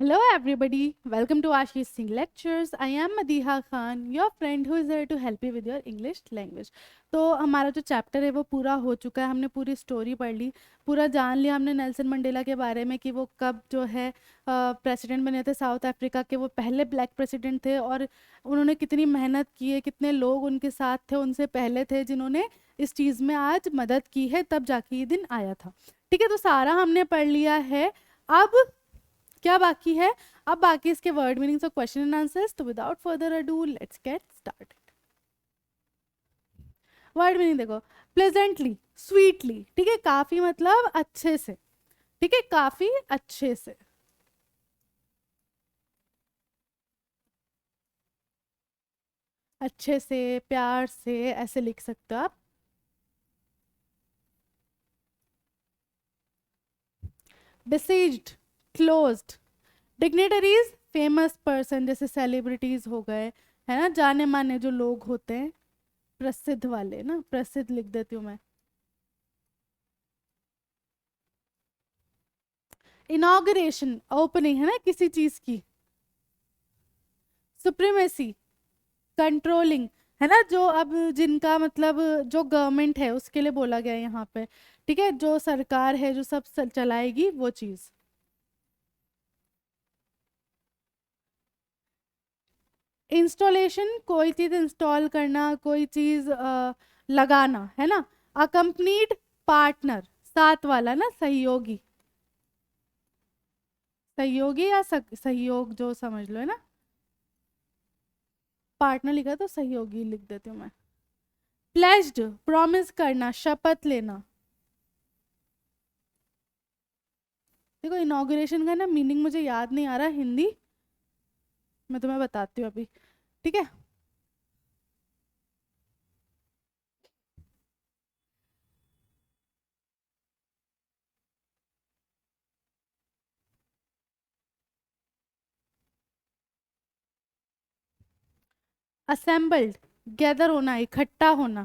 Hello, everybody. Welcome to Ashish Singh Lectures. I am Madiha Khan, your friend who is there to help you with your English language. तो हमारा जो chapter है वो पूरा हो चुका है. हमने पूरी स्टोरी पढ़ ली, पूरा जान लिया हमने नेल्सन मंडेला के बारे में कि वो कब जो है प्रेसिडेंट बने थे साउथ अफ्रीका के. वो पहले ब्लैक प्रेसिडेंट थे और उन्होंने कितनी मेहनत की है, कितने लोग उनके साथ थे, उनसे पहले थे जिन्होंने इस चीज़ में आज मदद की है, तब जाके ये दिन आया था. ठीक है, तो सारा हमने पढ़ लिया है. अब क्या बाकी है? अब बाकी इसके वर्ड मीनिंग्स और क्वेश्चन एंड आंसर्स. तो without further ado let's get started. Word meaning देखो, प्लेजेंटली, स्वीटली. ठीक है, काफी मतलब अच्छे से. ठीक है, काफी अच्छे से. अच्छे से, प्यार से, ऐसे लिख सकते हो आप. besieged, closed. Dignitaries, famous person, जैसे सेलिब्रिटीज हो गए, है ना, जाने माने जो लोग होते हैं, प्रसिद्ध वाले ना, प्रसिद्ध लिख देती हूँ मैं. इनॉग्रेशन, ओपनिंग है ना किसी चीज की. सुप्रीमेसी, कंट्रोलिंग, है ना, जो अब जिनका मतलब जो गवर्नमेंट है उसके लिए बोला गया है यहाँ पे. ठीक है, जो सरकार है जो सब चलाएगी वो चीज. इंस्टॉलेशन, कोई चीज इंस्टॉल करना, कोई चीज लगाना, है ना. अकम्पनीड, पार्टनर, साथ वाला ना, सहयोगी. सहयोगी या सहयोग जो समझ लो, है ना. पार्टनर लिखा तो सहयोगी लिख देती हूँ मैं. प्लेज्ड, प्रॉमिस करना, शपथ लेना. देखो, इनॉग्रेशन का ना मीनिंग मुझे याद नहीं आ रहा हिंदी, मैं तुम्हें बताती हूँ अभी. ठीक है. असेंबल्ड, गैदर होना, इकट्ठा होना.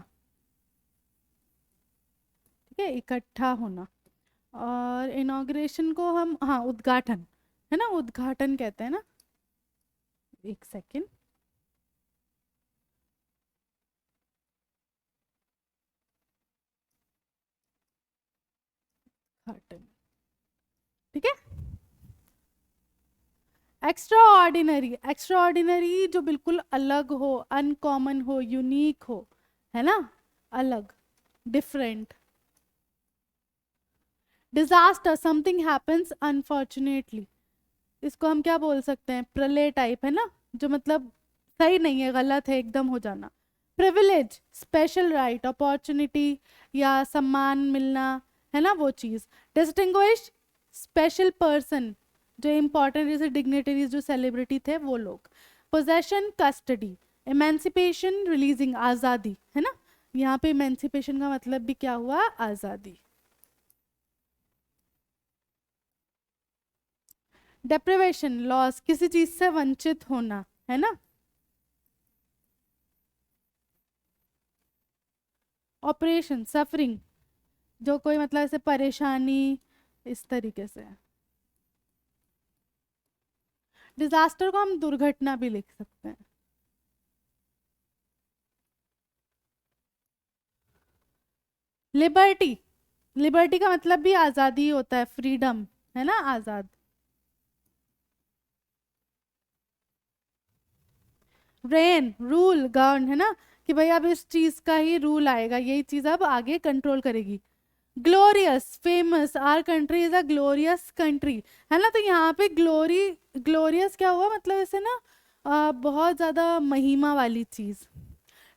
ठीक है, इकट्ठा होना. और इनॉग्रेशन को हम, हाँ, उद्घाटन, है ना, उद्घाटन कहते हैं ना. एक सेकेंड. उद्घाटन. ठीक है. एक्स्ट्रा ऑर्डिनरी, एक्स्ट्रा ऑर्डिनरी जो बिल्कुल अलग हो, अनकॉमन हो, यूनिक हो, है ना, अलग, different. Disaster, something happens unfortunately. इसको हम क्या बोल सकते हैं, प्रलय टाइप, है ना, जो मतलब सही नहीं है, गलत है, एकदम हो जाना. प्रिविलेज, स्पेशल राइट, अपॉर्चुनिटी या सम्मान मिलना, है ना, वो चीज़. डिस्टिंग्विश, स्पेशल पर्सन, जो इम्पोर्टेंट, जैसे डिग्नेटरीज जो सेलिब्रिटी थे वो लोग. Possession, custody. एमेंसिपेशन, रिलीजिंग, आज़ादी, है ना. यहाँ पे इमेंसिपेशन का मतलब भी क्या हुआ, आज़ादी. डेप्रिवेशन, लॉस, किसी चीज से वंचित होना, है ना. ऑपरेशन, सफरिंग, जो कोई मतलब ऐसे परेशानी, इस तरीके से. डिजास्टर को हम दुर्घटना भी लिख सकते हैं. लिबर्टी, लिबर्टी का मतलब भी आज़ादी होता है, फ्रीडम, है ना, आज़ाद. रेन, रूल, गवर्न, है ना, कि भाई अब इस चीज का ही रूल आएगा, यही चीज अब आगे कंट्रोल करेगी. Glorious, famous, our country is a glorious country, है ना. तो यहाँ पे ग्लोरी, ग्लोरियस क्या हुआ, मतलब ऐसे ना बहुत ज्यादा महिमा वाली चीज.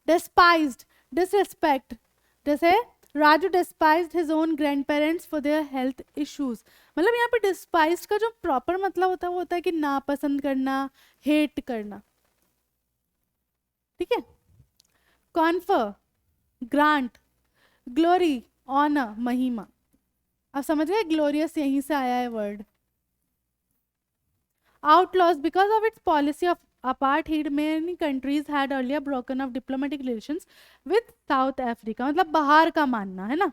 डिस्पाइज्ड, डिसरिस्पेक्ट, जैसे Raju डिस्पाइज्ड his own grand parents for their health issues. मतलब यहाँ पे डिस्पाइज्ड का जो प्रॉपर मतलब होता है वो होता है कि नापसंद करना, हेट करना. ठीक है. कॉन्फर, ग्रांट, ग्लोरी, ऑनर, महिमा. अब समझ गए, ग्लोरियस यहीं से आया है word. Outlaws, because of its policy of apartheid, many countries had earlier broken off diplomatic relations with South Africa. मतलब बाहर का मानना, है ना,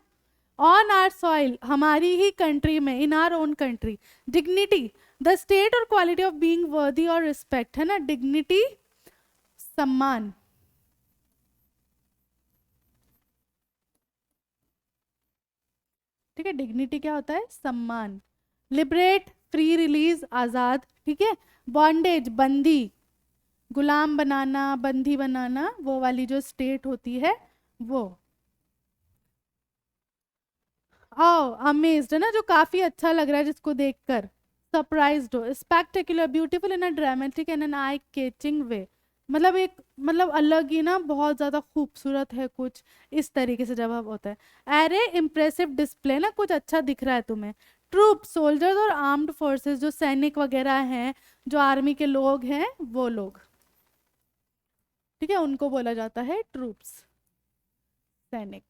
ऑन आर सॉइल, हमारी ही कंट्री में, इन our own country. Dignity, the state और क्वालिटी ऑफ बीइंग वर्दी और रिस्पेक्ट, है ना, डिग्निटी सम्मान। ठीक है, डिग्निटी क्या होता है, सम्मान। लिबरेट, फ्री, रिलीज, आजाद। ठीक है, बॉन्डेज, बंदी, गुलाम बनाना, बंदी बनाना, वो वाली जो स्टेट होती है वो। आओ, अमेज्ड, है ना, जो काफी अच्छा लग रहा है जिसको देखकर। सरप्राइज्ड हो, spectacular, beautiful in a dramatic and an eye catching way, मतलब एक, मतलब अलग ही ना, बहुत ज्यादा खूबसूरत है कुछ, इस तरीके से जब होता है। एरे, इम्प्रेसिव डिस्प्ले, ना कुछ अच्छा दिख रहा है तुम्हें। ट्रूप, सोल्जर्स और आर्म्ड फोर्सेस, जो सैनिक वगैरह हैं, जो आर्मी के लोग हैं वो लोग, ठीक है, उनको बोला जाता है ट्रूप्स, सैनिक।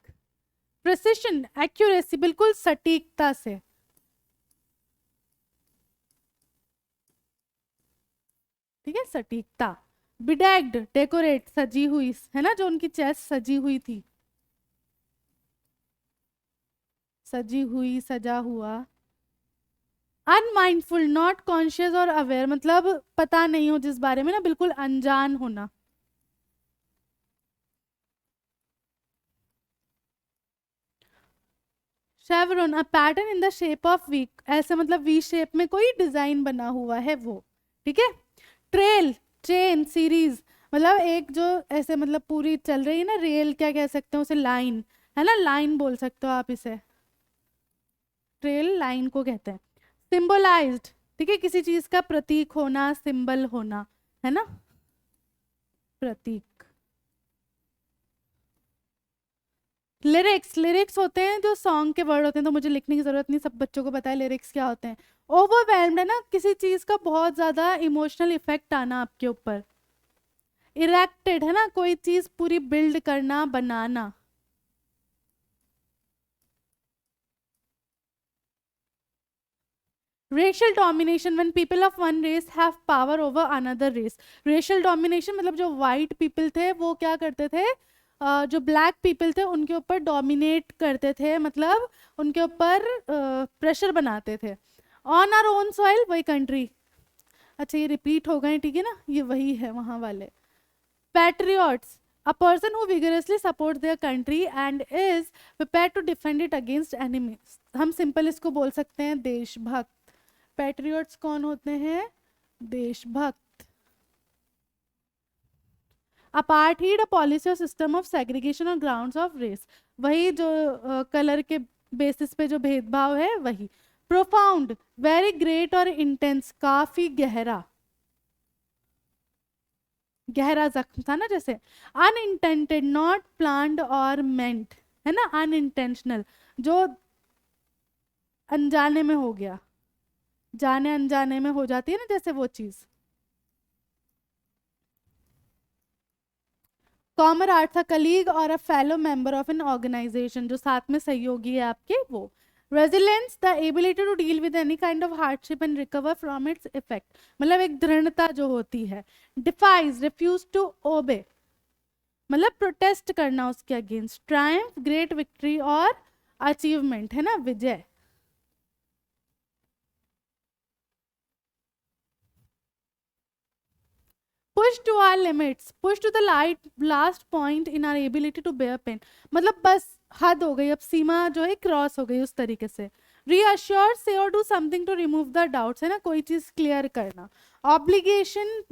प्रिसिशन, एक्यूरेसी, बिल्कुल सटीकता से। ठीक है, सटीकता। बिडेक्ड, डेकोरेट, सजी हुई, है ना, जो उनकी चेस्ट सजी हुई थी, सजी हुई, सजा हुआ। अनमाइंडफुल, नॉट कॉन्शियस और अवेयर, मतलब पता नहीं हो जिस बारे में, ना बिल्कुल अनजान होना। Chevron, a pattern in the shape of V, ऐसे मतलब वी शेप में कोई डिजाइन बना हुआ है वो। ठीक है, ट्रेल, चेन, सीरीज, मतलब एक जो ऐसे मतलब पूरी चल रही है ना, रेल क्या कह सकते हैं उसे, लाइन, है ना, लाइन बोल सकते हो आप इसे, ट्रेल लाइन को कहते हैं। सिंबलाइज्ड, ठीक है, किसी चीज का प्रतीक होना, सिंबल होना, है ना, प्रतीक। लिरिक्स, लिरिक्स होते हैं जो सॉन्ग के वर्ड होते हैं, तो मुझे लिखने की जरूरत नहीं, सब बच्चों को पता है लिरिक्स क्या होते हैं। ओवरवेल्म्ड, है ना, किसी चीज का बहुत ज्यादा इमोशनल इफेक्ट आना आपके ऊपर। इरेक्टेड, है ना, कोई चीज पूरी बिल्ड करना, बनाना। Racial domination, when people of one race have power over another race. Racial domination मतलब जो वाइट पीपल थे वो क्या करते थे, जो ब्लैक पीपल थे उनके ऊपर डोमिनेट करते थे, मतलब उनके ऊपर प्रेशर बनाते थे। ऑन आर ओन सॉइल, वही कंट्री। अच्छा ये रिपीट हो गए, ठीक है ना, ये वही है वहां वाले। Patriots, a person who vigorously supports their country and is prepared to defend it against enemies। हम सिंपल इसको बोल सकते हैं देशभक्त। पैट्रियट्स कौन होते हैं, देशभक्त। अपार्थाइड, अ पॉलिसी और system of segregation on grounds of race, वही जो कलर के बेसिस पे जो भेदभाव है वही। प्रोफाउंड, वेरी ग्रेट और इंटेंस, काफी गहरा, गहरा जख्म था ना जैसे। अनइंटेंटेड, नॉट प्लान्ड और मेंट, है ना, अनइंटेंशनल, जो अनजाने में हो गया, जाने अनजाने में हो जाती है ना जैसे वो चीज। कॉमर आर्ट था, कलीग और a fellow member of an organisation, जो साथ में सहयोगी है आपके वो। Resilience, the ability to deal with any kind of hardship and recover from its effect, मतलब एक दृढ़ता जो होती है। डिफाइज, रिफ्यूज टू ओबे, मतलब प्रोटेस्ट करना उसके अगेंस्ट। ट्रायम्फ, ग्रेट विक्ट्री और अचीवमेंट, है ना, विजय। Push to our limits, push to the light last point in our ability to bear pain, मतलब बस हद हो गई, अब सीमा जो है क्रॉस हो गई उस तरीके से। रीअश्योर, से और do something to remove the doubts, है ना, कोई चीज क्लियर करना। ऑब्लिगेशन,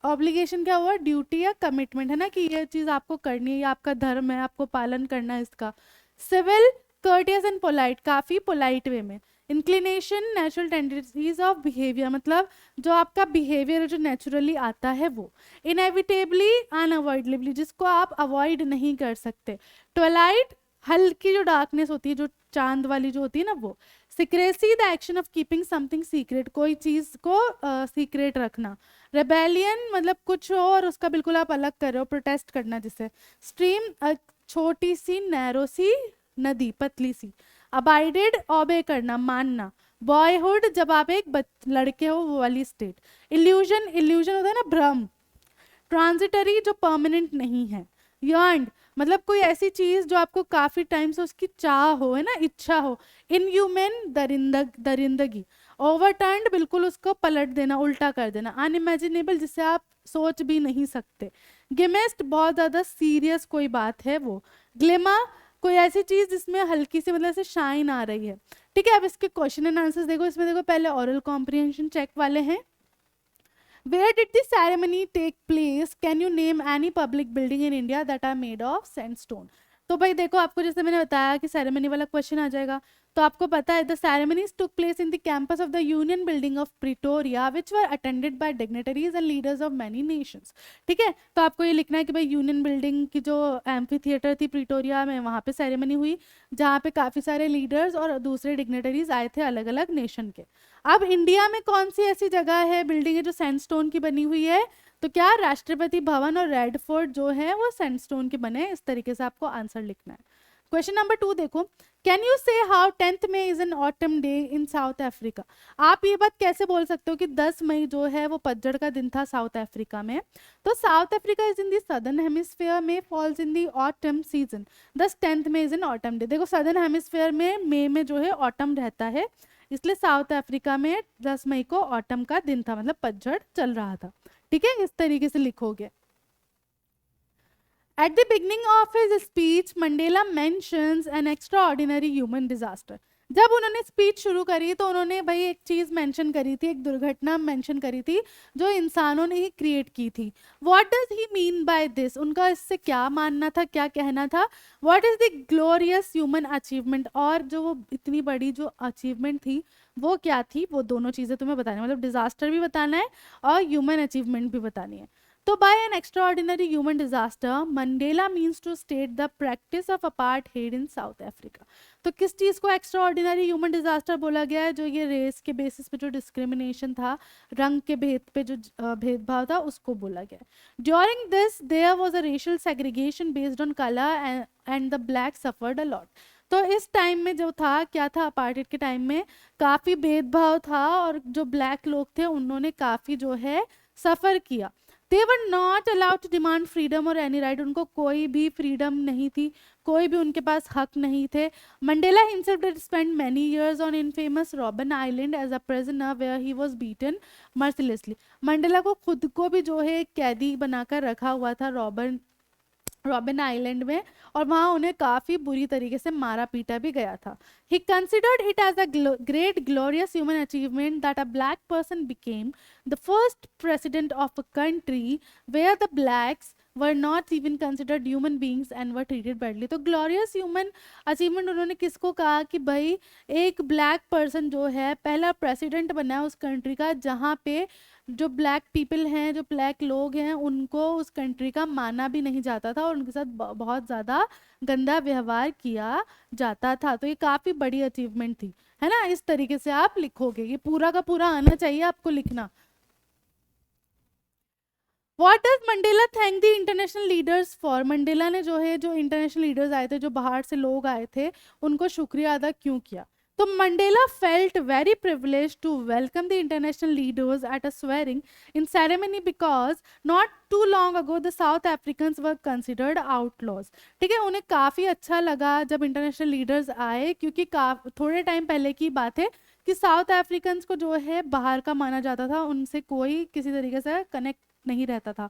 ऑब्लिगेशन क्या हुआ, ड्यूटी या कमिटमेंट, है ना, कि ये चीज आपको करनी है, ये आपका धर्म है, आपको पालन करना है इसका। सिविल, कर्टियस एंड पोलाइट, काफी पोलाइट वे में। Inclination, natural tendencies of behaviour, मतलब जो आपका बिहेवियर जो नेचुरली आता है वो। इनएविटेबली, अनअवॉइडेबली, जिसको आप अवॉइड नहीं कर सकते। ट्वेलाइट, हल्की जो डार्कनेस होती है, जो चांद वाली जो होती है ना वो। Secrecy, the action of keeping something secret, कोई चीज को सीक्रेट रखना। रेबेलियन, मतलब कुछ हो और उसका बिल्कुल आप अलग कर रहे हो, प्रोटेस्ट करना जिसे। स्ट्रीम, छोटी सी नैरो सी नदी, पतली सी। अबाइडेड, ओबे करना, मानना। बॉयहुड, जब आप एक लड़के हो वो वाली स्टेट। इल्यूजन, इल्यूजन होता है ना भ्रम। ट्रांजिटरी, जो परमानेंट नहीं है। यर्न्ड, मतलब कोई ऐसी चीज जो आपको काफी टाइम से उसकी चाह हो, है ना, इच्छा हो। इनह्यूमन, दरिंदगी। ओवरटर्न्ड, बिल्कुल उसको पलट देना, उल्टा कर देना। अनइमेजिनेबल, जिसे आप सोच भी नहीं सकते। गिमेस्ट, बहुत ज्यादा सीरियस कोई बात है वो। ग्लिमा, कोई ऐसी चीज जिसमें हल्की सी मतलब से शाइन आ रही है। ठीक है, अब इसके क्वेश्चन एंड आंसर्स देखो। इसमें देखो पहले ओरल कॉम्प्रिहेंशन चेक वाले हैं। Where did the ceremony take place? Can you name any public building in India that are made of sandstone? तो भाई देखो, आपको जैसे मैंने बताया कि सेरेमनी वाला क्वेश्चन आ जाएगा, तो आपको पता है the ceremonies took place in the campus of the union building of Pretoria which were attended by dignitaries and leaders of many Nations. ठीक है, तो आपको ये लिखना है कि भाई यूनियन बिल्डिंग की जो एम्फी थिएटर थी प्रिटोरिया में, वहाँ पे सेरेमनी हुई, जहाँ पे काफ़ी सारे लीडर्स और दूसरे डिग्नेटरीज आए थे अलग अलग नेशन के। अब इंडिया में कौन सी ऐसी जगह है, बिल्डिंग है, जो सैंडस्टोन की बनी हुई है? तो क्या राष्ट्रपति भवन और रेड फोर्ट जो है वो सैंडस्टोन के बने हैं। इस तरीके से आपको आंसर लिखना है। क्वेश्चन नंबर 2 देखो। Can you say how 10th May is an autumn day in South Africa? आप ये बात कैसे बोल सकते हो कि 10 मई जो है वो पतझड़ का दिन था साउथ अफ्रीका में? तो South Africa is in the southern hemisphere में, falls in the autumn season, दस 10th May is an autumn day. देखो सदर्न हेमिस्फीयर में मई में जो है ऑटम रहता है, इसलिए साउथ अफ्रीका में 10 मई को ऑटम का दिन था, मतलब पतझड़ चल रहा था। ठीक है, इस तरीके से लिखोगे। At the beginning of his speech, Mandela mentions an extraordinary human disaster. जब उन्होंने स्पीच शुरू करी तो उन्होंने भाई एक चीज मेंशन करी थी, एक दुर्घटना मेंशन करी थी जो इंसानों ने ही क्रिएट की थी। What does he mean by this? उनका इससे क्या मानना था, क्या कहना था? What is the glorious human achievement? और जो वो इतनी बड़ी जो अचीवमेंट थी वो क्या थी? वो दोनों चीजें तुम्हें बतानी है, मतलब डिजास्टर भी बताना है और ह्यूमन अचीवमेंट भी बतानी है। तो by an extraordinary human disaster Mandela means to state the practice of apartheid in South Africa. तो किस चीज़ को एक्स्ट्राऑर्डिनरी ह्यूमन डिजास्टर बोला गया है? जो ये रेस के बेसिस पे जो डिस्क्रिमिनेशन था, रंग के भेद पे जो भेदभाव था, उसको बोला गया। During this there was a racial segregation based on colour and the black suffered a lot. तो इस टाइम में जो था, क्या था, अपार्टमेंट के टाइम में काफ़ी भेदभाव था और जो ब्लैक लोग थे उन्होंने काफ़ी जो है सफ़र किया। They were not allowed to demand freedom और एनी राइट। उनको कोई भी फ्रीडम नहीं थी, कोई भी उनके पास हक नहीं थे। Mandela himself did spend many years on infamous Robben Island as a prisoner where he was beaten mercilessly. Mandela को खुद को भी जो है कैदी बनाकर रखा हुआ था रॉबिन आइलैंड में, और वहाँ उन्हें काफ़ी बुरी तरीके से मारा पीटा भी गया था। He considered it as a great glorious human achievement that a black person became the first president of a country where the blacks were not even considered human beings and were treated badly. तो glorious human achievement उन्होंने किसको कहा कि भाई एक black person जो है पहला प्रेसिडेंट बना है उस कंट्री का, जहाँ पे जो ब्लैक पीपल हैं, जो ब्लैक लोग हैं, उनको उस कंट्री का माना भी नहीं जाता था और उनके साथ बहुत ज़्यादा गंदा व्यवहार किया जाता था। तो ये काफ़ी बड़ी अचीवमेंट थी, है ना। इस तरीके से आप लिखोगे, ये पूरा का पूरा आना चाहिए आपको लिखना। What does Mandela thank the international leaders for? Mandela ने जो है, जो इंटरनेशनल लीडर्स आए थे, जो बाहर से लोग आए थे, उनको शुक्रिया अदा क्यों किया? तो Mandela felt very privilege to welcome the international leaders at a swearing in ceremony because not too long ago the South Africans were considered outlaws. ठीक है, उन्हें काफ़ी अच्छा लगा जब इंटरनेशनल लीडर्स आए, क्योंकि थोड़े टाइम पहले की बात है कि साउथ अफ्रीकन्स को जो है बाहर का माना जाता था, उनसे कोई किसी तरीके से कनेक्ट नहीं रहता था।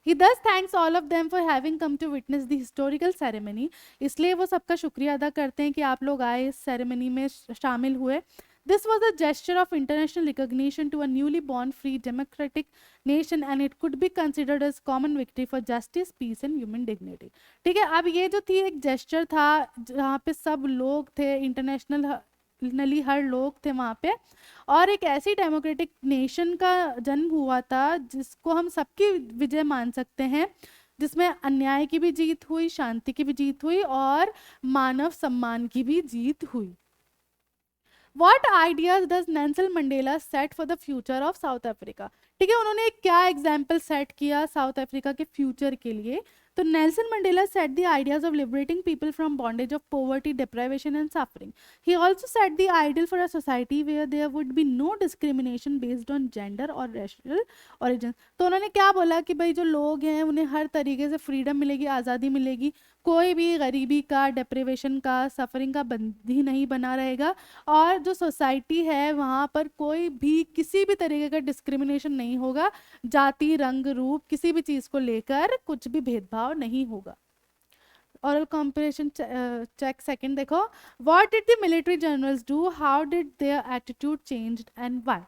He thus thanks all of them for having come to witness the historical ceremony। इसलिए वो सबका शुक्रिया अदा करते हैं कि आप लोग आए, इस सेरेमनी में शामिल हुए। This was a gesture of international recognition to a newly born free democratic nation and it could be considered as common victory for justice, peace and human dignity। ठीक है, अब ये जो थी एक जेस्चर था जहाँ पे सब लोग थे, इंटरनेशनली हर लोग थे वहाँ पे, और एक ऐसी डेमोक्रेटिक नेशन का जन्म हुआ था जिसको हम सबकी विजय मान सकते हैं, जिसमें अन्याय की भी जीत हुई, शांति की भी जीत हुई और मानव सम्मान की भी जीत हुई। What ideas does Nelson Mandela set for the future of South Africa? ठीक है, उन्होंने एक क्या एग्जाम्पल सेट किया साउथ अफ्रीका के फ्यूचर के लिए? तो Nelson Mandela set the ideas of liberating people from bondage of poverty, deprivation and suffering. He also set the ideal for a society where there would be no discrimination based on gender और racial origin. तो उन्होंने क्या बोला कि भाई जो लोग हैं उन्हें हर तरीके से फ्रीडम मिलेगी, आज़ादी मिलेगी, कोई भी गरीबी का, डिप्रेवेशन का, सफरिंग का बंदी नहीं बना रहेगा, और जो सोसाइटी है वहाँ पर कोई भी किसी भी तरीके का डिस्क्रिमिनेशन नहीं होगा, जाति, रंग, रूप, किसी भी चीज़ को लेकर कुछ भी भेदभाव नहीं होगा। oral comparison check second देखो, what did the military generals do, how did their attitude changed and why।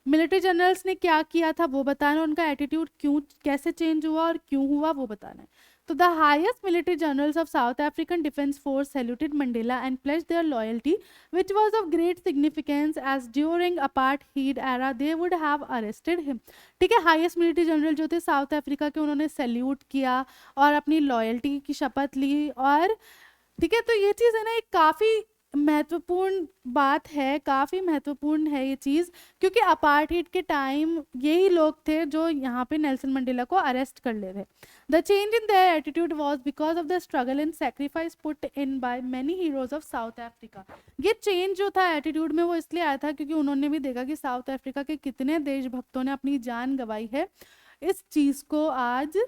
Military generals ने क्या किया था वो बताना, उनका एटीट्यूड क्यों, कैसे चेंज हुआ और क्यों हुआ वो बताना है। तो the highest military generals of South African defence force saluted Mandela and pledged their loyalty which was of great significance as during apartheid era they would have arrested him. ठीक है, हाईएस्ट मिलिट्री जनरल जो थे south Africa के, उन्होंने salute किया और अपनी loyalty की शपथ ली। और ठीक है, तो ये चीज़ है ना, एक काफ़ी महत्वपूर्ण बात है, काफ़ी महत्वपूर्ण है ये चीज़, क्योंकि अपार्थाइड के टाइम यही लोग थे जो यहाँ पे नेल्सन मंडेला को अरेस्ट कर ले रहे। The change in their attitude was because of the struggle and sacrifice put in by many heroes of South Africa. ये चेंज जो था एटीट्यूड में वो इसलिए आया था क्योंकि उन्होंने भी देखा कि साउथ अफ्रीका के कितने देशभक्तों ने अपनी जान गंवाई है इस चीज़ को आज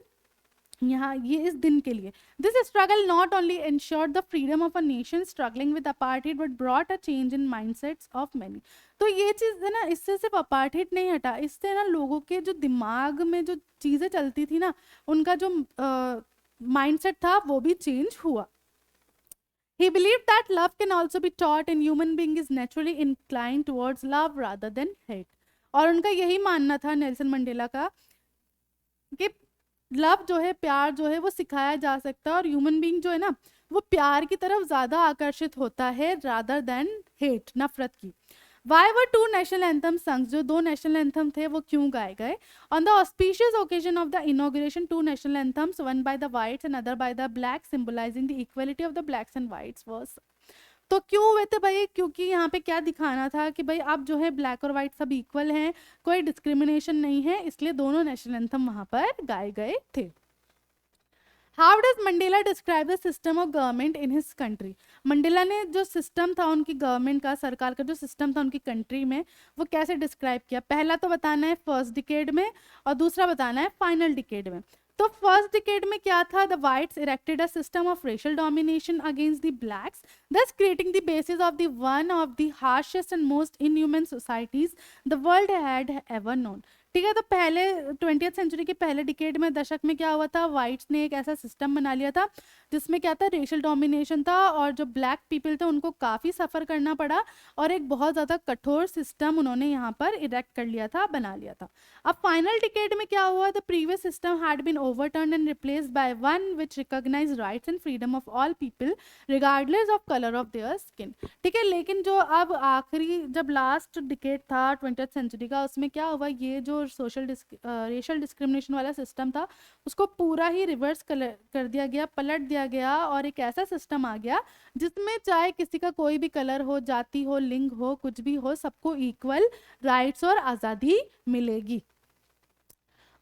यहाँ ये इस दिन के लिए। This struggle not only insured the freedom of a nation struggling with apartheid but brought a change in mindsets of many. तो ये चीज़ है ना, इससे सिर्फ अपार्थाइड नहीं हटा, इससे ना लोगों के जो दिमाग में जो चीज़ें चलती थी ना, उनका जो माइंडसेट था वो भी चेंज हुआ। He believed that love can also be taught and human being is naturally inclined towards love rather than hate। और उनका यही मानना था नेल्सन मंडेला का कि लव जो है, प्यार जो है वो सिखाया जा सकता है, और ह्यूमन बीइंग जो है ना वो प्यार की तरफ ज़्यादा आकर्षित होता है रादर देन हेट, नफरत की। Why were two national anthem songs, जो दो नेशनल एंथम थे वो क्यों गाए गए। On the auspicious occasion of the inauguration two national anthems, one by the whites and other by the black, symbolising the equality of the blacks and whites verse. तो क्यों हुए थे भाई, क्योंकि यहाँ पे क्या दिखाना था कि भाई अब जो है ब्लैक और वाइट सब इक्वल हैं, कोई डिस्क्रिमिनेशन नहीं है, इसलिए दोनों नेशनल एंथम वहाँ पर गाए गए थे। How does Mandela describe the system of government in his country. Mandela ने जो सिस्टम था उनकी गवर्नमेंट का, सरकार का जो सिस्टम था उनकी कंट्री में, वो कैसे डिस्क्राइब किया। पहला तो बताना है फर्स्ट डिकेड में, और दूसरा बताना है फाइनल डिकेड में। तो फर्स्ट डिकेड में क्या था, the whites erected a system of racial domination against the blacks, thus creating the basis of the one of the harshest and most inhuman societies the world had ever known। ठीक है, तो पहले 20th century के पहले decade में, दशक में क्या हुआ था, वाइट्स ने एक ऐसा सिस्टम बना लिया था जिसमें क्या था, रेशियल डोमिनेशन था, और जो ब्लैक पीपल थे उनको काफ़ी सफ़र करना पड़ा, और एक बहुत ज़्यादा कठोर सिस्टम उन्होंने यहाँ पर इरेक्ट कर लिया था, बना लिया था। अब फाइनल डिकेड में क्या हुआ, the previous system had been overturn and replaced by one which recognise rights and freedom of all people regardless of colour of their skin. ठीक है, लेकिन जो अब आखिरी, जब लास्ट डिकेड था 20th सेंचुरी का, उसमें क्या हुआ, ये जो सोशल रेशियल डिस्क्रिमिनेशन वाला सिस्टम था उसको पूरा ही रिवर्स कर दिया गया, पलट दिया गया, और एक ऐसा सिस्टम आ गया जिसमें चाहे किसी का कोई भी कलर हो, जाति हो, लिंग हो, कुछ भी हो, सबको इक्वल राइट्स और आज़ादी मिलेगी।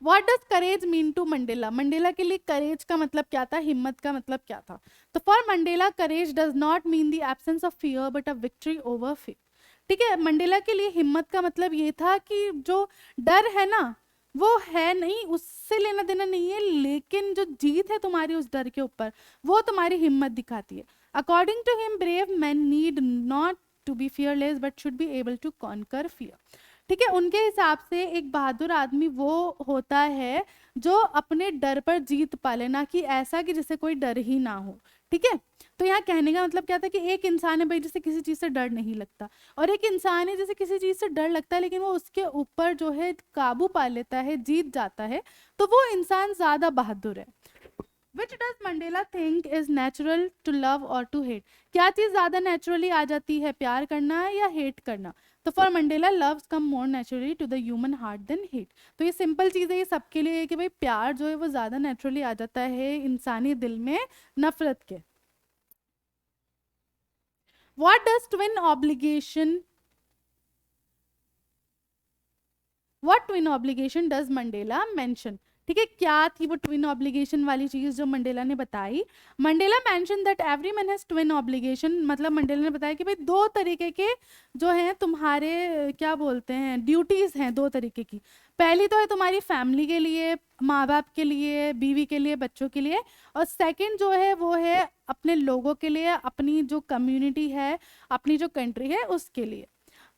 What does courage mean to Mandela. Mandela के लिए करेज का मतलब क्या था, हिम्मत का मतलब क्या था। तो for Mandela courage does not mean the absence of fear but a victory over fear. ठीक है, मंडेला के लिए हिम्मत का मतलब ये था कि जो डर है ना वो है नहीं, उससे लेना देना नहीं है, लेकिन जो जीत है तुम्हारी उस डर के ऊपर, वो तुम्हारी हिम्मत दिखाती है। According to him brave man need not to be fearless but should be able to conquer fear. ठीक है, उनके हिसाब से एक बहादुर आदमी वो होता है जो अपने डर पर जीत पा ले, ना कि ऐसा कि जिसे कोई डर ही ना हो। ठीक है, तो यहाँ कहने का मतलब क्या था कि एक इंसान है भाई जिसे किसी चीज़ से डर नहीं लगता, और एक इंसान है जिसे किसी चीज़ से डर लगता है लेकिन वो उसके ऊपर जो है काबू पा लेता है, जीत जाता है, तो वो इंसान ज़्यादा बहादुर है। Which does Mandela think is natural to love or to hate? क्या चीज़ ज़्यादा नेचुरली आ जाती है, प्यार करना या हेट करना। तो for Mandela loves come more naturally to the human heart than hate. तो ये सिंपल चीज़ है, ये सबके लिए है कि भाई प्यार जो है वो ज़्यादा नेचुरली आ जाता है इंसानी दिल में नफरत के। What does twin obligation, what twin obligation does Mandela mention? ठीक है, क्या थी वो ट्विन ऑब्लिगेशन वाली चीज जो मंडेला ने बताई? Mandela mention that every man has twin obligation, मतलब मंडेला ने बताया कि भाई दो तरीके के जो हैं तुम्हारे क्या बोलते हैं ड्यूटीज हैं, दो तरीके की। पहली तो है तुम्हारी फैमिली के लिए, माँ बाप के लिए, बीवी के लिए, बच्चों के लिए, और सेकंड जो है वो है अपने लोगों के लिए, अपनी जो कम्युनिटी है, अपनी जो कंट्री है उसके लिए।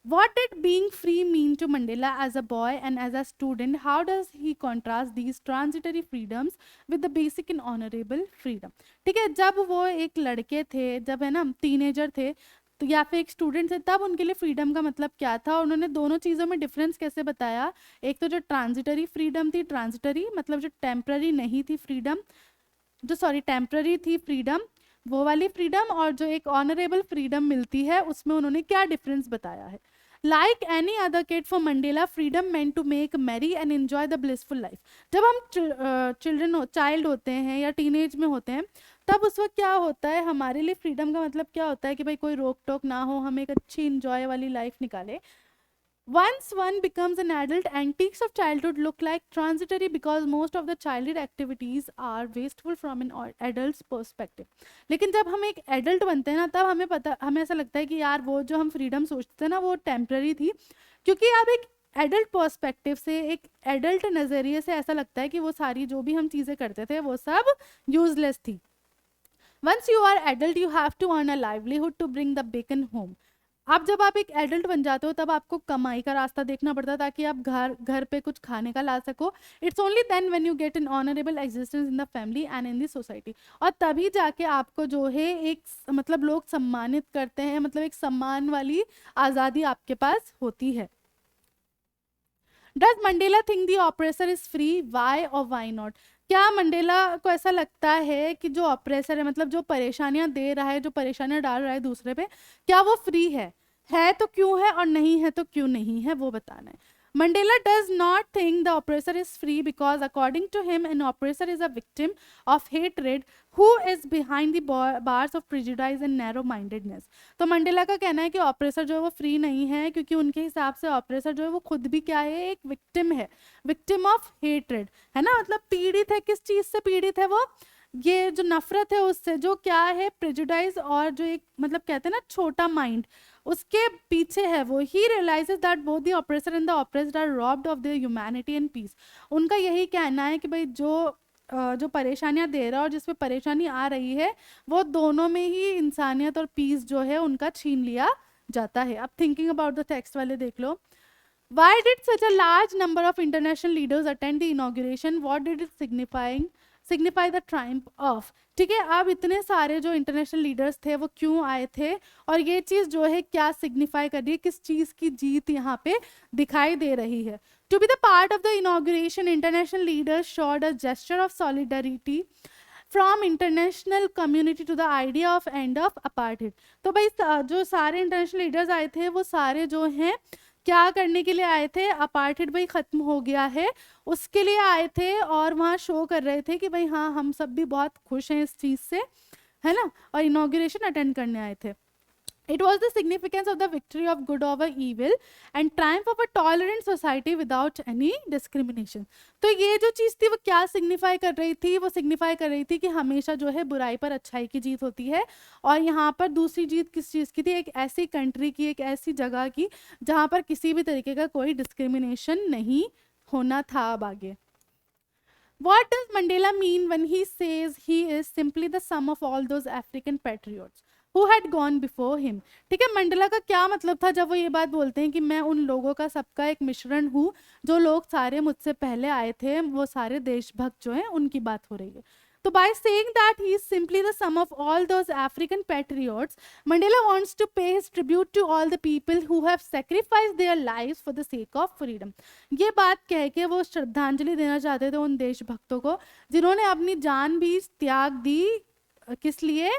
What did being free mean to Mandela as a boy and as a student? How does he contrast these transitory freedoms with the basic and honorable freedom? ठीक है, जब वो एक लड़के थे, जब है ना टीनेजर थे, तो या फिर एक स्टूडेंट थे, तब उनके लिए फ्रीडम का मतलब क्या था, उन्होंने दोनों चीज़ों में डिफरेंस कैसे बताया। एक तो जो ट्रांजिटरी फ्रीडम थी, ट्रांजिटरी मतलब जो टेम्प्ररी नहीं थी फ्रीडम, जो सॉरी टेम्प्ररी थी फ्रीडम, वो वाली फ्रीडम, और जो एक ऑनरेबल फ्रीडम मिलती है उसमें उन्होंने क्या डिफरेंस बताया है। Like any other kid for Mandela freedom meant to make merry and enjoy the blissful life. जब हम चाइल्ड होते हैं या टीनेज में होते हैं, तब उस वक्त क्या होता है, हमारे लिए फ्रीडम का मतलब क्या होता है कि भाई कोई रोक टोक ना हो, हम एक अच्छी इंजॉय वाली लाइफ निकाले। Once one becomes an adult, antiques of childhood look like transitory because most of the childhood activities are wasteful from an adult's perspective. लेकिन जब हम एक एडल्ट बनते हैं ना, तब हमें ऐसा लगता है कि यार वो जो हम फ्रीडम सोचते थे ना वो टेम्पररी थी, क्योंकि अब एक एडल्ट पर्सपेक्टिव से, एक एडल्ट नज़रिए से ऐसा लगता है कि वो सारी जो भी हम चीज़ें करते थे वो सब यूजलेस थी। Once you are adult, you have to earn a livelihood to bring the bacon home. अब जब आप एक एडल्ट बन जाते हो तब आपको कमाई का रास्ता देखना पड़ता है ताकि आप घर घर पे कुछ खाने का ला सको। It's only then when you get an honourable existence in the family and in the society, और तभी जाके आपको जो है एक मतलब लोग सम्मानित करते हैं, मतलब एक सम्मान वाली आज़ादी आपके पास होती है। Does Mandela think the oppressor is free? Why और वाई नॉट? क्या मंडेला को ऐसा लगता है कि जो ऑपरेसर है, मतलब जो परेशानियां दे रहा है, जो परेशानियां डाल रहा है दूसरे पे, क्या वो फ्री है तो क्यों है, और नहीं है तो क्यों नहीं है, वो बताना है। Mandela does not think the oppressor is free because according to him an oppressor is a victim of hatred who is behind the bars of prejudice and narrow mindedness। तो मंडेला का कहना है कि ऑपरेसर जो है वो free नहीं है, क्योंकि उनके हिसाब से ऑपरेसर जो है वो खुद भी क्या है, एक विक्टिम है, विक्टिम ऑफ हेट्रेड, है ना, मतलब पीड़ित है। किस चीज से पीड़ित है वो? ये जो नफरत है उससे, जो क्या है प्रेजुडाइज, और जो एक मतलब कहते हैं ना छोटा माइंड, उसके पीछे है वो। He realises that both the oppressor and the oppressed are robbed of their humanity and peace. उनका यही कहना है कि भाई जो परेशानियां दे रहा है और जिसमें परेशानी आ रही है, वो दोनों में ही इंसानियत और पीस जो है उनका छीन लिया जाता है। अब थिंकिंग अबाउट द टेक्स्ट वाले देख लो। Why did such a large number of international leaders attend the inauguration? What did it signify the triumph of? ठीक है, अब इतने सारे जो इंटरनेशनल लीडर्स थे वो क्यों आए थे, और ये चीज़ जो है क्या सिग्निफाई कर रही है, किस चीज़ की जीत यहाँ पे दिखाई दे रही है। To be the part of the inauguration, international leaders showed a gesture of solidarity from international community to the idea of end of apartheid. तो भाई जो सारे इंटरनेशनल लीडर्स आए थे वो सारे जो हैं क्या करने के लिए आए थे, अपार्थाइड भाई खत्म हो गया है उसके लिए आए थे, और वहाँ शो कर रहे थे कि भाई हाँ हम सब भी बहुत खुश हैं इस चीज़ से, है ना, और इनॉग्रेशन अटेंड करने आए थे। It was the significance of the victory of good over evil and triumph of a tolerant society without any discrimination। तो ये जो चीज़ थी वो क्या सिग्निफाई कर रही थी, वो सिग्निफाई कर रही थी कि हमेशा जो है बुराई पर अच्छाई की जीत होती है, और यहाँ पर दूसरी जीत किस चीज़ की थी, एक ऐसी कंट्री की, एक ऐसी जगह की जहाँ पर किसी भी तरीके का कोई डिस्क्रिमिनेशन नहीं होना था। अब आगे, What does Mandela mean when he says he is simply the sum of all those African patriots who had gone before him? ठीक है, मंडेला का क्या मतलब था जब वो ये बात बोलते हैं कि मैं उन लोगों का सबका एक मिश्रण हूँ, जो लोग सारे मुझसे पहले आए थे, वो सारे देशभक्त जो हैं उनकी बात हो रही है। तो by saying that he is simply the sum of all those African patriots, Mandela wants to pay his tribute to all the people who have sacrificed their lives for the sake of freedom। ये बात कह के वो श्रद्धांजलि देना चाहते थे उन देशभक्तों को जिन्होंने अपनी जान भी त्याग दी, किस लिए,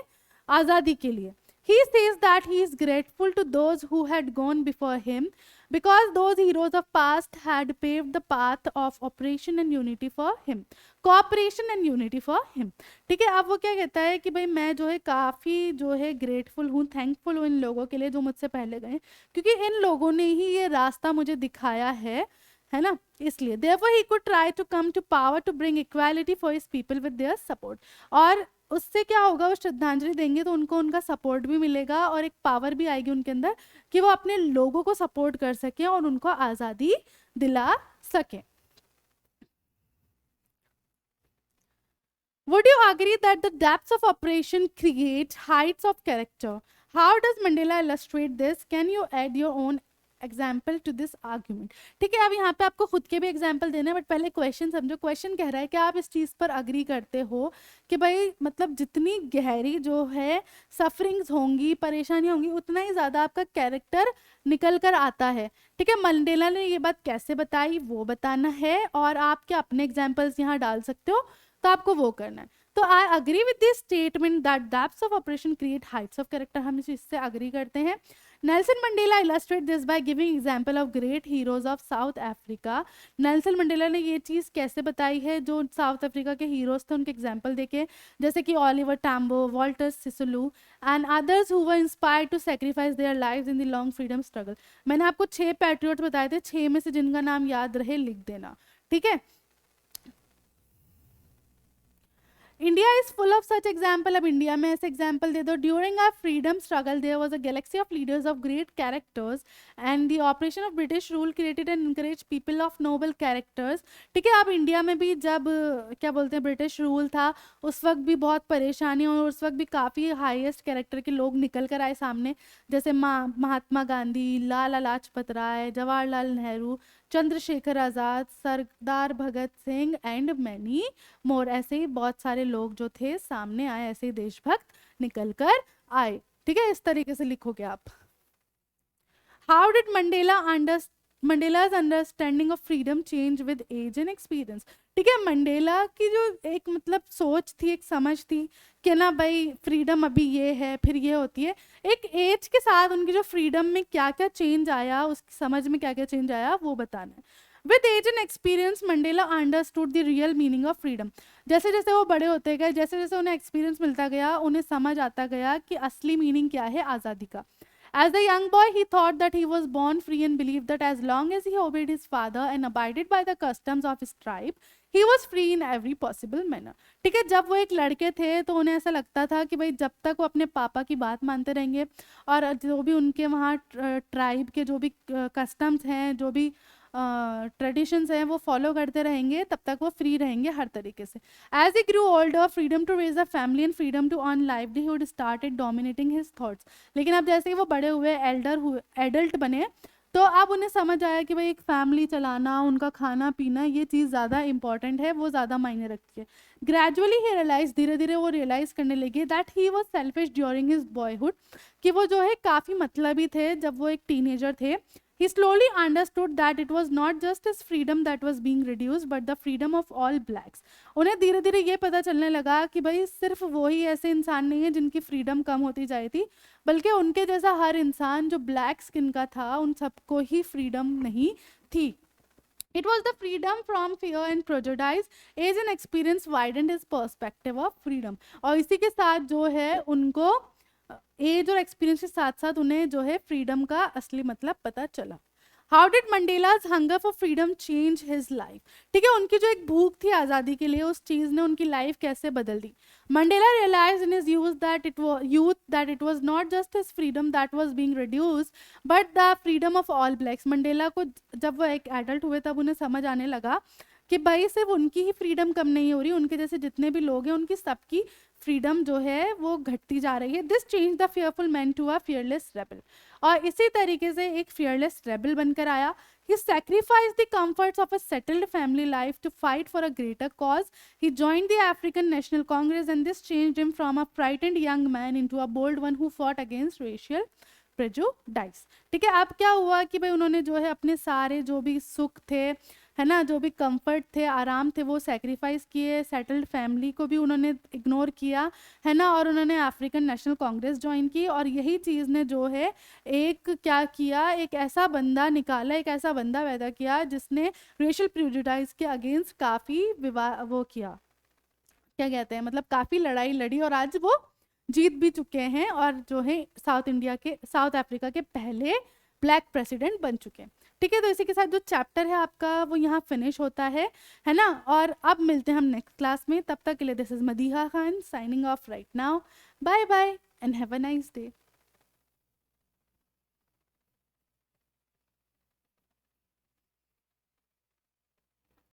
आज़ादी के लिए। He says that he is grateful to those who had gone before him because those heroes of past had paved the path of operation and unity for him, cooperation and unity for him। ठीक है, अब वो क्या कहता है कि भाई मैं जो है काफ़ी जो है ग्रेटफुल हूँ, थैंकफुल हूँ इन लोगों के लिए जो मुझसे पहले गए, क्योंकि इन लोगों ने ही ये रास्ता मुझे दिखाया है है ना, इसलिए therefore he could try to come to power to bring equality for his people with their support। और उससे क्या होगा, वो श्रद्धांजलि देंगे तो उनको उनका सपोर्ट भी मिलेगा और एक पावर भी आएगी उनके अंदर कि वो अपने लोगों को सपोर्ट कर सकें और उनको आज़ादी दिला सकें। Would you agree that the depths of oppression create heights of character? How does Mandela illustrate this? Can you add your own example to this argument? ठीक है, अब यहाँ पे आपको खुद के भी एग्जाम्पल देना है, बट पहले क्वेश्चन समझो। क्वेश्चन कह रहा है कि आप इस चीज़ पर अग्री करते हो कि भाई मतलब जितनी गहरी जो है सफरिंग्स होंगी, परेशानियाँ होंगी, उतना ही ज़्यादा आपका कैरेक्टर निकल कर आता है। ठीक है, मंडेला ने ये बात कैसे बताई वो बताना है, और आप क्या अपने एग्जाम्पल्स यहाँ डाल सकते हो तो आपको वो करना है। तो I agree with this statement that depths of operation create Heights of character, हम इस चीज़ से अग्री करते हैं। Nelson Mandela illustrate this by giving example of great heroes of South Africa. Nelson Mandela ने ये चीज़ कैसे बताई है, जो साउथ अफ्रीका के हीरोज थे उनके एग्जांपल देके, जैसे कि Oliver Tambo, Walter Sisulu and others who were inspired to sacrifice their lives in the long freedom struggle. मैंने आपको 6 पैट्रियट बताए थे, 6 में से जिनका नाम याद रहे लिख देना, ठीक है। India is full of such example. अब इंडिया में ऐसे एग्जाम्पल दे दो। During our freedom struggle there was a galaxy of leaders of great characters and the operation of British rule created and encourage people of noble characters. ठीक है, अब India में भी जब क्या बोलते हैं ब्रिटिश रूल था, उस वक्त भी बहुत परेशानी और उस वक्त भी काफ़ी हाईएस्ट कैरेक्टर के लोग निकल कर आए सामने, जैसे महात्मा गांधी, लाला लाजपत राय, जवाहरलाल नेहरू, चंद्रशेखर आज़ाद, सरदार Bhagat Singh and many more. ऐसे ही बहुत सारे लोग जो थे सामने आए, ऐसे ही देशभक्त निकल कर आए। ठीक है, इस तरीके से लिखोगे आप। How did Mandela's understanding of freedom change with age and experience? ठीक है, मंडेला की जो एक मतलब सोच थी, एक समझ थी कि ना भाई फ्रीडम अभी ये है फिर ये होती है, एक एज के साथ उनकी जो फ्रीडम में क्या क्या चेंज आया, उसकी समझ में क्या क्या चेंज आया वो बताना है। With age and experience Mandela understood the real meaning of freedom. जैसे जैसे वो बड़े होते गए, जैसे जैसे उन्हें एक्सपीरियंस मिलता गया, उन्हें समझ आता गया कि असली मीनिंग क्या है आज़ादी का। As a young boy, he thought that he was born free and believed that as long as he obeyed his father and abided by the customs of his tribe, he was free in every possible manner। ठीक है, जब वो एक लड़के थे तो उन्हें ऐसा लगता था कि भाई जब तक वो अपने पापा की बात मानते रहेंगे और जो भी उनके वहाँ ट्राइब के जो भी कस्टम्स हैं, जो भी ट्रेडिशंस हैं वो फॉलो करते रहेंगे, तब तक वो फ्री रहेंगे हर तरीके से। As he grew older, freedom to raise a family and freedom to earn livelihood started dominating his thoughts. लेकिन अब जैसे ही वो बड़े हुए, एडल्ट बने, तो अब उन्हें समझ आया कि भाई एक फैमिली चलाना, उनका खाना पीना, ये चीज़ ज़्यादा इंपॉर्टेंट है, वो ज़्यादा मायने रखती है। ग्रेजुअली ही रियलाइज, धीरे धीरे वो रियलाइज़ करने लगे that he was selfish during his boyhood, कि वो जो है काफ़ी मतलबी थे जब वो एक टीनेजर थे। He slowly understood that it was not just his freedom that was being reduced, but the freedom of all blacks। उन्हें धीरे धीरे ये पता चलने लगा कि भाई सिर्फ वो ही ऐसे इंसान नहीं है जिनकी फ्रीडम कम होती जाती थी, बल्कि उनके जैसा हर इंसान जो ब्लैक स्किन का था, उन सबको ही फ्रीडम नहीं थी। It was the freedom from fear and prejudice। Age and experience widened his perspective of freedom। और इसी के साथ जो है उनको एज और एक्सपीरियंस के साथ साथ उन्हें जो है फ्रीडम का असली मतलब पता चला। How did Mandela's hunger for freedom change his life? ठीक है, उनकी जो एक भूख थी आज़ादी के लिए, उस चीज़ ने उनकी लाइफ कैसे बदल दी? Mandela realise in his youth that it was not just his freedom that was being reduced, but the freedom of all blacks. Mandela को जब वो एक एडल्ट हुए तब उन्हें समझ आने लगा कि भाई सिर्फ उनकी ही फ्रीडम कम नहीं हो रही, उनके जैसे जितने भी लोग हैं उनकी सबकी फ्रीडम जो है वो घटती जा रही है। This change the fearful man to a fearless rebel. और इसी तरीके से एक फियरलेस रेबल बनकर आया। He sacrificed the comforts of a settled family life to fight for a greater cause। He joined the African National Congress and this changed him from a frightened young man into a bold one who fought against racial prejudice। ठीक है, अब क्या हुआ कि भाई उन्होंने जो है अपने सारे जो भी सुख थे, है ना, जो भी कंफर्ट थे, आराम थे, वो सेक्रीफाइस किए, सेटल्ड फैमिली को भी उन्होंने इग्नोर किया, है ना, और उन्होंने अफ्रीकन नेशनल कांग्रेस ज्वाइन की। और यही चीज़ ने जो है एक क्या किया, एक ऐसा बंदा निकाला, एक ऐसा बंदा पैदा किया जिसने रेशियल प्रेजुडिस के अगेंस्ट काफ़ी वो किया, क्या कहते हैं, मतलब काफ़ी लड़ाई लड़ी, और आज वो जीत भी चुके हैं और जो है साउथ अफ्रीका के पहले ब्लैक प्रेसिडेंट बन चुके हैं। ठीक ठीक है, तो इसी के साथ जो चैप्टर है आपका वो यहाँ फिनिश होता है ना। और अब मिलते हैं हम नेक्स्ट क्लास में, तब तक के लिए this is Madiha Khan signing off right now. Bye bye and have a nice day.